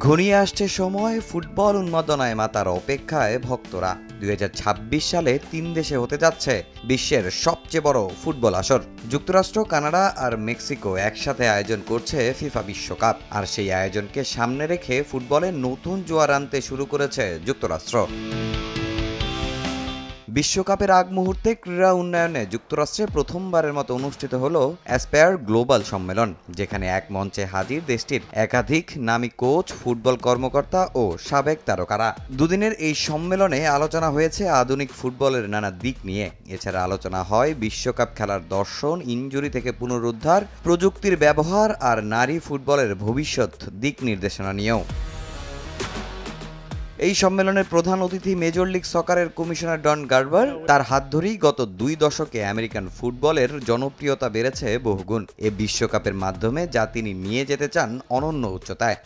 ঘনিয়ে আসছে সময়, ফুটবল উন্মাদনায় মাতার অপেক্ষায় ভক্তরা। 2026 সালে 3 দেশে হতে যাচ্ছে বিশ্বের সবচেয়ে বড় ফুটবল আসর। যুক্তরাষ্ট্র, কানাডা আর মেক্সিকো একসাথে আয়োজন করছে ফিফা বিশ্বকাপ। আর সেই আয়োজনকে সামনে রেখে ফুটবলে নতুন জোয়ার আনতে শুরু করেছে যুক্তরাষ্ট্র। বিশ্বকাপের আগ মুহূর্তে ক্রীড়া উন্নয়নে যুক্তরাষ্ট্রে প্রথমবারের মতো অনুষ্ঠিত হল অ্যাসপায়ার গ্লোবাল সম্মেলন, যেখানে এক মঞ্চে হাজির দেশটির একাধিক নামী কোচ, ফুটবল কর্মকর্তা ও সাবেক তারকারা। দুদিনের এই সম্মেলনে আলোচনা হয়েছে আধুনিক ফুটবলের নানা দিক নিয়ে। এছাড়া আলোচনা হয় বিশ্বকাপ খেলার দর্শন, ইনজুরি থেকে পুনরুদ্ধার, প্রযুক্তির ব্যবহার আর নারী ফুটবলের ভবিষ্যৎ দিক নির্দেশনা নিয়েও। এই সম্মেলনের প্রধান অতিথি মেজর লিগ সকারের কমিশনার ডন গার্বার। তার হাত ধরেই গত 2 দশকে আমেরিকান ফুটবলের জনপ্রিয়তা বেড়েছে বহুগুণ। এ বিশ্বকাপের মাধ্যমে যা তিনি নিয়ে যেতে চান অনন্য উচ্চতায়।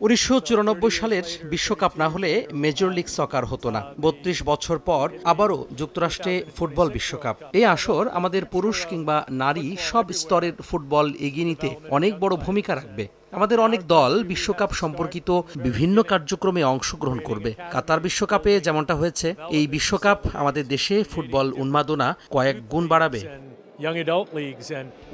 1994 সালের বিশ্বকাপ না হলে মেজর লিগ সকার হতো না। 32 বছর পর আবারও যুক্তরাষ্ট্রে ফুটবল বিশ্বকাপ। এই আসর আমাদের পুরুষ কিংবা নারী সব স্তরের ফুটবল এগিয়ে নিতে অনেক বড় ভূমিকা রাখবে। আমাদের অনেক দল বিশ্বকাপ সম্পর্কিত বিভিন্ন কার্যক্রমে অংশগ্রহণ করবে। কাতার বিশ্বকাপে যেমনটা হয়েছে, এই বিশ্বকাপ আমাদের দেশে ফুটবল উন্মাদনা কয়েক গুণ বাড়াবে।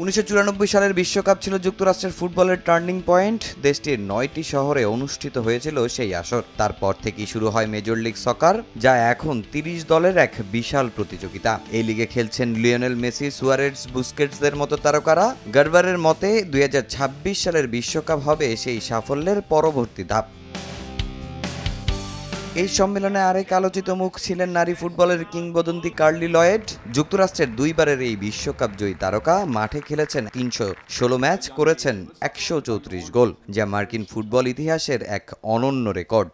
1994 সালের বিশ্বকাপ ছিল যুক্তরাষ্ট্রের ফুটবলের টার্নিং পয়েন্ট। দেশটির 9টি শহরে অনুষ্ঠিত হয়েছিল সেই আসর। তারপর থেকেই শুরু হয় মেজর লিগ সকার, যা এখন 30 দলের এক বিশাল প্রতিযোগিতা। এই লিগে খেলছেন লিওনেল মেসি, সুয়ারেজ, বুস্কেটসদের মতো তারকারা। গার্বারের মতে 2026 সালের বিশ্বকাপ হবে সেই সাফল্যের পরবর্তী ধাপ। এই সম্মেলনে আরেক আলোচিত মুখ ছিলেন নারী ফুটবলের কিংবদন্তি কার্লি লয়েড। যুক্তরাষ্ট্রের 2 বারের এই বিশ্বকাপ জয়ী তারকা মাঠে খেলেছেন 316 ম্যাচ, করেছেন 134 গোল, যা মার্কিন ফুটবল ইতিহাসের এক অনন্য রেকর্ড।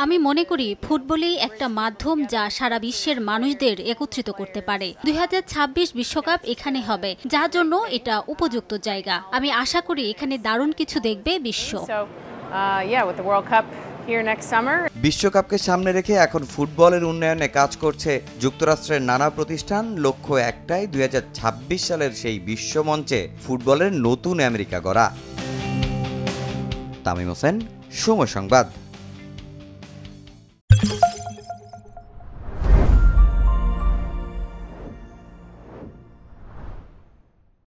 আমি মনে করি ফুটবলই একটা মাধ্যম যা সারা বিশ্বের মানুষদের একত্রিত করতে পারে। 2026 বিশ্বকাপ এখানে হবে, যার জন্য এটা উপযুক্ত জায়গা। আমি আশা করি এখানে দারুণ কিছু দেখবে বিশ্ব। বিশ্বকাপকে সামনে রেখে এখন ফুটবলের উন্নয়নে কাজ করছে যুক্তরাষ্ট্রের নানা প্রতিষ্ঠান। লক্ষ্য একটাই, 2026 সালের সেই বিশ্বমঞ্চে ফুটবলের নতুন আমেরিকা গড়া। তামিম হোসেন, সময় সংবাদ।